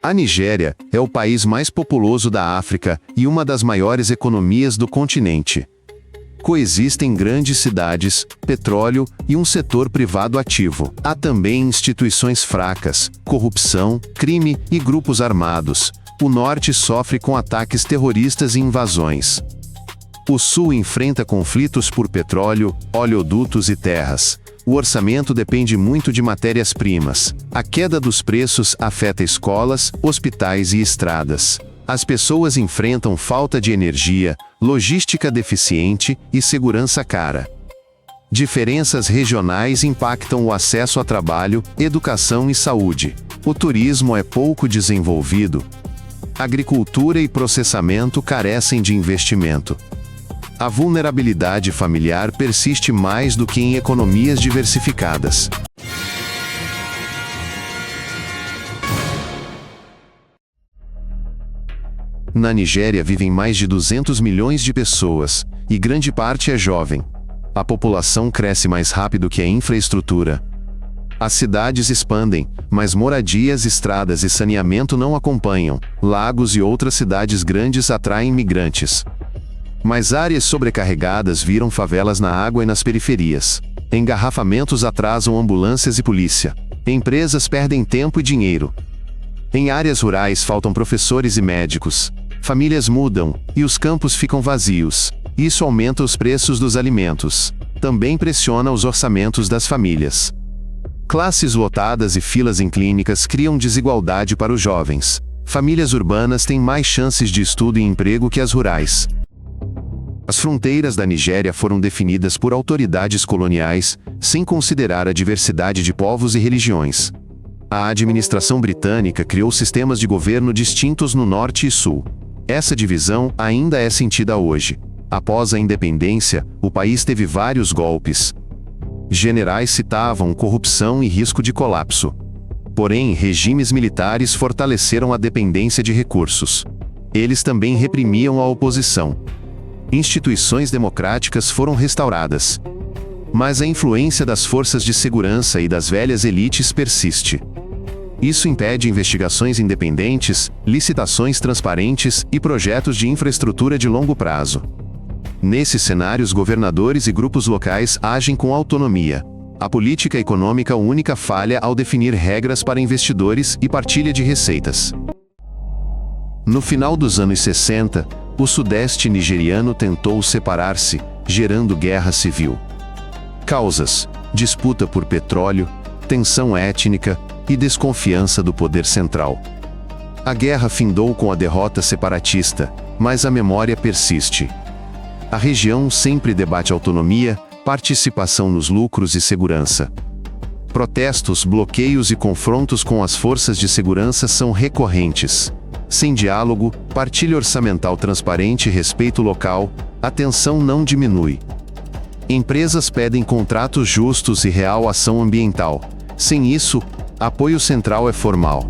A Nigéria é o país mais populoso da África e uma das maiores economias do continente. Coexistem grandes cidades, petróleo e um setor privado ativo. Há também instituições fracas, corrupção, crime e grupos armados. O norte sofre com ataques terroristas e invasões. O sul enfrenta conflitos por petróleo, oleodutos e terras. O orçamento depende muito de matérias-primas. A queda dos preços afeta escolas, hospitais e estradas. As pessoas enfrentam falta de energia, logística deficiente e segurança cara. Diferenças regionais impactam o acesso a trabalho, educação e saúde. O turismo é pouco desenvolvido. Agricultura e processamento carecem de investimento. A vulnerabilidade familiar persiste mais do que em economias diversificadas. Na Nigéria vivem mais de 200 milhões de pessoas, e grande parte é jovem. A população cresce mais rápido que a infraestrutura. As cidades expandem, mas moradias, estradas e saneamento não acompanham. Lagos e outras cidades grandes atraem migrantes. Mas áreas sobrecarregadas viram favelas na água e nas periferias. Engarrafamentos atrasam ambulâncias e polícia. Empresas perdem tempo e dinheiro. Em áreas rurais faltam professores e médicos. Famílias mudam, e os campos ficam vazios. Isso aumenta os preços dos alimentos. Também pressiona os orçamentos das famílias. Classes lotadas e filas em clínicas criam desigualdade para os jovens. Famílias urbanas têm mais chances de estudo e emprego que as rurais. As fronteiras da Nigéria foram definidas por autoridades coloniais, sem considerar a diversidade de povos e religiões. A administração britânica criou sistemas de governo distintos no norte e sul. Essa divisão ainda é sentida hoje. Após a independência, o país teve vários golpes. Generais citavam corrupção e risco de colapso. Porém, regimes militares fortaleceram a dependência de recursos. Eles também reprimiam a oposição. Instituições democráticas foram restauradas. Mas a influência das forças de segurança e das velhas elites persiste. Isso impede investigações independentes, licitações transparentes e projetos de infraestrutura de longo prazo. Nesses cenários, governadores e grupos locais agem com autonomia. A política econômica única falha ao definir regras para investidores e partilha de receitas. No final dos anos 60, o sudeste nigeriano tentou separar-se, gerando guerra civil. Causas: disputa por petróleo, tensão étnica e desconfiança do poder central. A guerra findou com a derrota separatista, mas a memória persiste. A região sempre debate autonomia, participação nos lucros e segurança. Protestos, bloqueios e confrontos com as forças de segurança são recorrentes. Sem diálogo, partilha orçamental transparente e respeito local, a tensão não diminui. Empresas pedem contratos justos e real ação ambiental. Sem isso, apoio central é formal.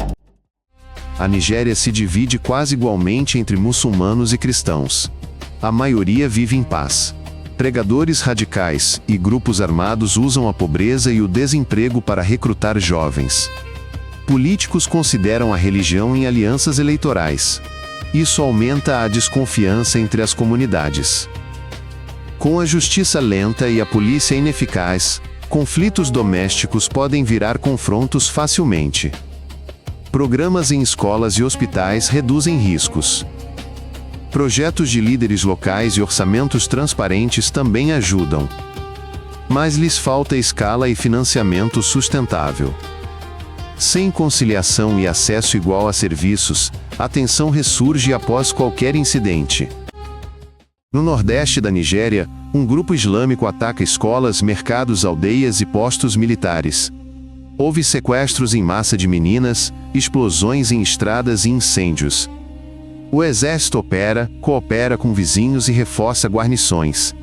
A Nigéria se divide quase igualmente entre muçulmanos e cristãos. A maioria vive em paz. Pregadores radicais e grupos armados usam a pobreza e o desemprego para recrutar jovens. Políticos consideram a religião em alianças eleitorais. Isso aumenta a desconfiança entre as comunidades. Com a justiça lenta e a polícia ineficaz, conflitos domésticos podem virar confrontos facilmente. Programas em escolas e hospitais reduzem riscos. Projetos de líderes locais e orçamentos transparentes também ajudam. Mas lhes falta escala e financiamento sustentável. Sem conciliação e acesso igual a serviços, a tensão ressurge após qualquer incidente. No nordeste da Nigéria, um grupo islâmico ataca escolas, mercados, aldeias e postos militares. Houve sequestros em massa de meninas, explosões em estradas e incêndios. O exército coopera com vizinhos e reforça guarnições.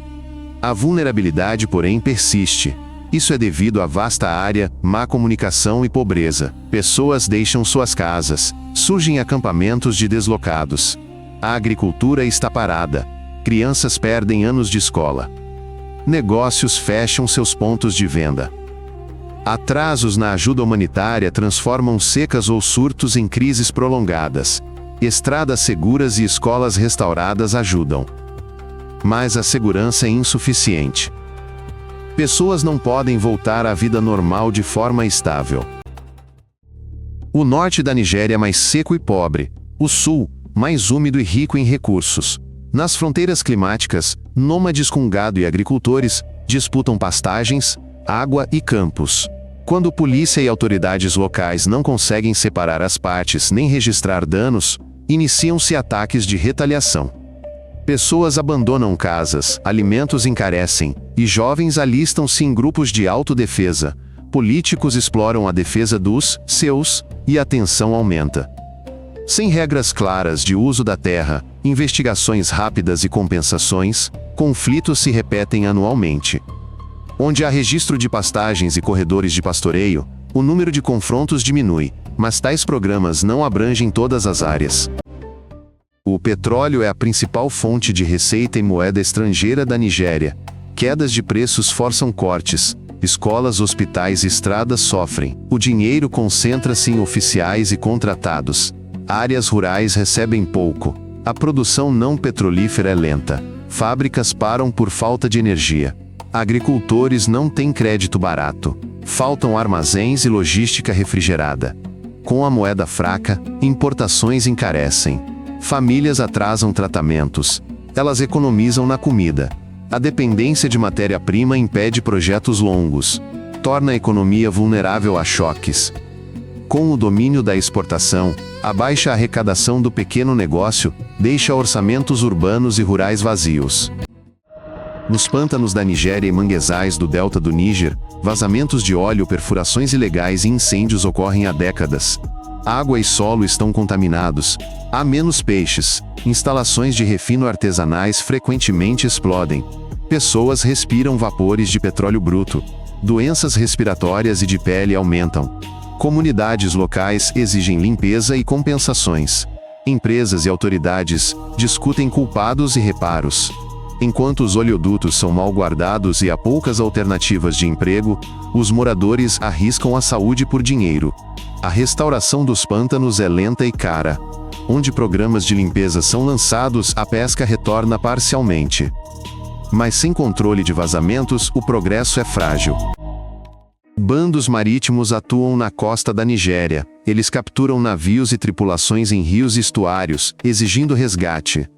A vulnerabilidade, porém, persiste. Isso é devido à vasta área, má comunicação e pobreza. Pessoas deixam suas casas, surgem acampamentos de deslocados. A agricultura está parada. Crianças perdem anos de escola. Negócios fecham seus pontos de venda. Atrasos na ajuda humanitária transformam secas ou surtos em crises prolongadas. Estradas seguras e escolas restauradas ajudam. Mas a segurança é insuficiente. Pessoas não podem voltar à vida normal de forma estável. O norte da Nigéria é mais seco e pobre, o sul, mais úmido e rico em recursos. Nas fronteiras climáticas, nômades com gado e agricultores disputam pastagens, água e campos. Quando polícia e autoridades locais não conseguem separar as partes nem registrar danos, iniciam-se ataques de retaliação. Pessoas abandonam casas, alimentos encarecem, e jovens alistam-se em grupos de autodefesa. Políticos exploram a defesa dos seus, e a tensão aumenta. Sem regras claras de uso da terra, investigações rápidas e compensações, conflitos se repetem anualmente. Onde há registro de pastagens e corredores de pastoreio, o número de confrontos diminui, mas tais programas não abrangem todas as áreas. O petróleo é a principal fonte de receita em moeda estrangeira da Nigéria. Quedas de preços forçam cortes. Escolas, hospitais e estradas sofrem. O dinheiro concentra-se em oficiais e contratados. Áreas rurais recebem pouco. A produção não petrolífera é lenta. Fábricas param por falta de energia. Agricultores não têm crédito barato. Faltam armazéns e logística refrigerada. Com a moeda fraca, importações encarecem. Famílias atrasam tratamentos. Elas economizam na comida. A dependência de matéria-prima impede projetos longos. Torna a economia vulnerável a choques. Com o domínio da exportação, a baixa arrecadação do pequeno negócio deixa orçamentos urbanos e rurais vazios. Nos pântanos da Nigéria e manguezais do delta do Níger, vazamentos de óleo, perfurações ilegais e incêndios ocorrem há décadas. Água e solo estão contaminados. Há menos peixes. Instalações de refino artesanais frequentemente explodem. Pessoas respiram vapores de petróleo bruto. Doenças respiratórias e de pele aumentam. Comunidades locais exigem limpeza e compensações. Empresas e autoridades discutem culpados e reparos. Enquanto os oleodutos são mal guardados e há poucas alternativas de emprego, os moradores arriscam a saúde por dinheiro. A restauração dos pântanos é lenta e cara. Onde programas de limpeza são lançados, a pesca retorna parcialmente. Mas sem controle de vazamentos, o progresso é frágil. Bandos marítimos atuam na costa da Nigéria. Eles capturam navios e tripulações em rios e estuários, exigindo resgate.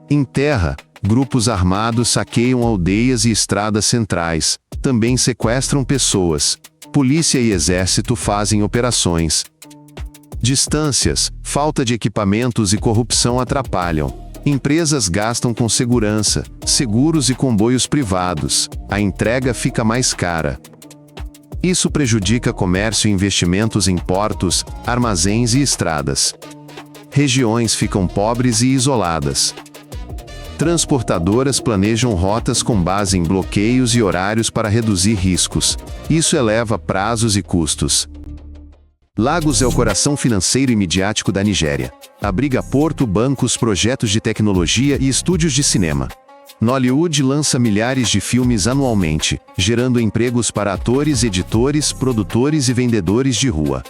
Em terra, grupos armados saqueiam aldeias e estradas centrais. Também sequestram pessoas. Polícia e exército fazem operações. Distâncias, falta de equipamentos e corrupção atrapalham. Empresas gastam com segurança, seguros e comboios privados. A entrega fica mais cara. Isso prejudica comércio e investimentos em portos, armazéns e estradas. Regiões ficam pobres e isoladas. Transportadoras planejam rotas com base em bloqueios e horários para reduzir riscos. Isso eleva prazos e custos. Lagos é o coração financeiro e midiático da Nigéria. Abriga porto, bancos, projetos de tecnologia e estúdios de cinema. Nollywood lança milhares de filmes anualmente, gerando empregos para atores, editores, produtores e vendedores de rua.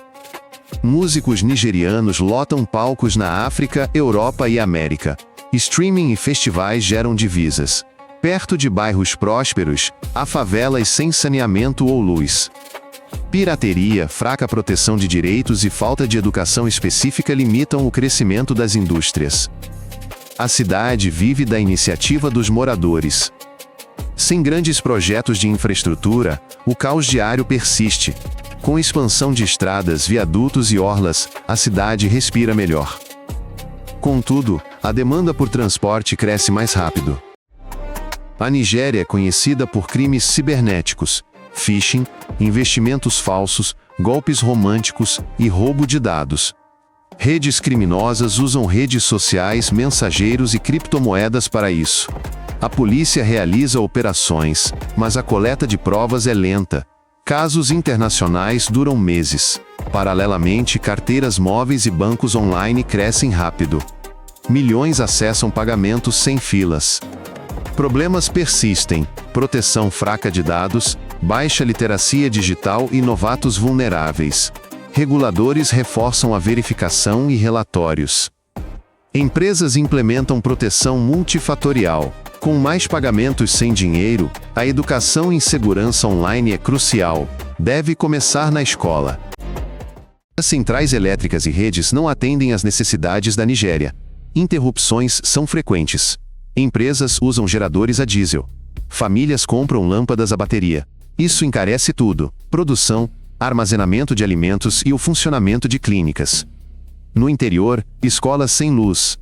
Músicos nigerianos lotam palcos na África, Europa e América. Streaming e festivais geram divisas. Perto de bairros prósperos, há favelas sem saneamento ou luz. Pirateria, fraca proteção de direitos e falta de educação específica limitam o crescimento das indústrias. A cidade vive da iniciativa dos moradores. Sem grandes projetos de infraestrutura, o caos diário persiste. Com expansão de estradas, viadutos e orlas, a cidade respira melhor. Contudo, a demanda por transporte cresce mais rápido. A Nigéria é conhecida por crimes cibernéticos, phishing, investimentos falsos, golpes românticos e roubo de dados. Redes criminosas usam redes sociais, mensageiros e criptomoedas para isso. A polícia realiza operações, mas a coleta de provas é lenta. Casos internacionais duram meses. Paralelamente, carteiras móveis e bancos online crescem rápido. Milhões acessam pagamentos sem filas. Problemas persistem: proteção fraca de dados, baixa literacia digital e novatos vulneráveis. Reguladores reforçam a verificação e relatórios. Empresas implementam proteção multifatorial. Com mais pagamentos sem dinheiro, a educação em segurança online é crucial. Deve começar na escola. As centrais elétricas e redes não atendem às necessidades da Nigéria. Interrupções são frequentes. Empresas usam geradores a diesel. Famílias compram lâmpadas a bateria. Isso encarece tudo: produção, armazenamento de alimentos e o funcionamento de clínicas. No interior, escolas sem luz.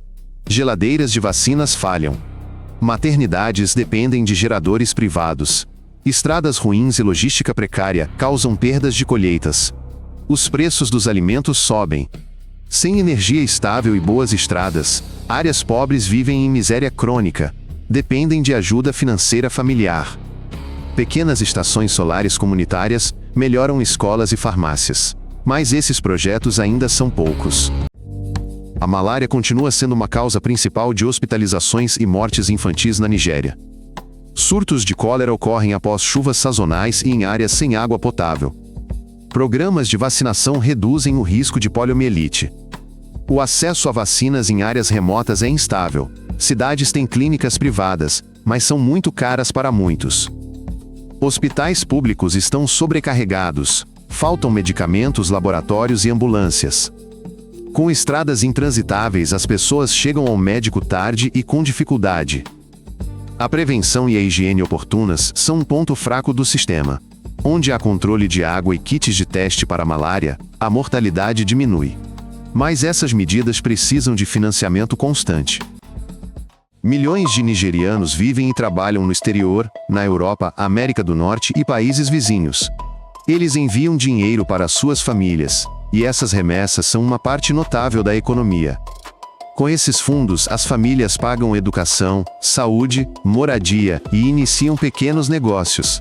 Geladeiras de vacinas falham. Maternidades dependem de geradores privados. Estradas ruins e logística precária causam perdas de colheitas. Os preços dos alimentos sobem. Sem energia estável e boas estradas, áreas pobres vivem em miséria crônica. Dependem de ajuda financeira familiar. Pequenas estações solares comunitárias melhoram escolas e farmácias. Mas esses projetos ainda são poucos. A malária continua sendo uma causa principal de hospitalizações e mortes infantis na Nigéria. Surtos de cólera ocorrem após chuvas sazonais e em áreas sem água potável. Programas de vacinação reduzem o risco de poliomielite. O acesso a vacinas em áreas remotas é instável. Cidades têm clínicas privadas, mas são muito caras para muitos. Hospitais públicos estão sobrecarregados. Faltam medicamentos, laboratórios e ambulâncias. Com estradas intransitáveis, as pessoas chegam ao médico tarde e com dificuldade. A prevenção e a higiene oportunas são um ponto fraco do sistema. Onde há controle de água e kits de teste para a malária, a mortalidade diminui. Mas essas medidas precisam de financiamento constante. Milhões de nigerianos vivem e trabalham no exterior, na Europa, América do Norte e países vizinhos. Eles enviam dinheiro para suas famílias, e essas remessas são uma parte notável da economia. Com esses fundos, as famílias pagam educação, saúde, moradia e iniciam pequenos negócios.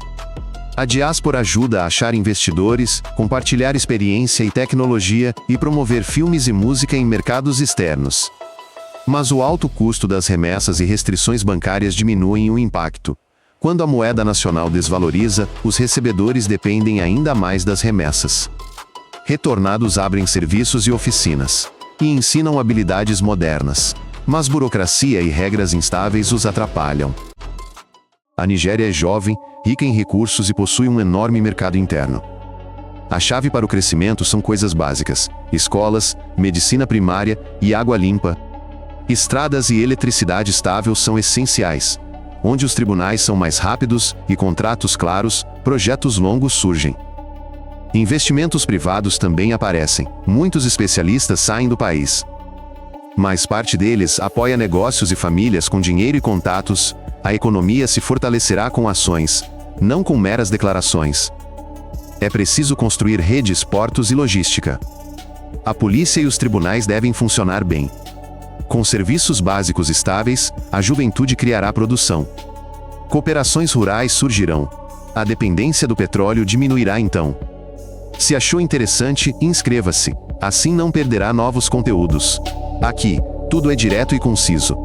A diáspora ajuda a achar investidores, compartilhar experiência e tecnologia e promover filmes e música em mercados externos. Mas o alto custo das remessas e restrições bancárias diminuem o impacto. Quando a moeda nacional desvaloriza, os recebedores dependem ainda mais das remessas. Retornados abrem serviços e oficinas. E ensinam habilidades modernas. Mas burocracia e regras instáveis os atrapalham. A Nigéria é jovem, rica em recursos e possui um enorme mercado interno. A chave para o crescimento são coisas básicas: escolas, medicina primária e água limpa. Estradas e eletricidade estável são essenciais. Onde os tribunais são mais rápidos e contratos claros, projetos longos surgem. Investimentos privados também aparecem. Muitos especialistas saem do país. Mas parte deles apoia negócios e famílias com dinheiro e contatos. A economia se fortalecerá com ações, não com meras declarações. É preciso construir redes, portos e logística. A polícia e os tribunais devem funcionar bem. Com serviços básicos estáveis, a juventude criará produção. Cooperações rurais surgirão. A dependência do petróleo diminuirá então. Se achou interessante, inscreva-se. Assim não perderá novos conteúdos. Aqui, tudo é direto e conciso.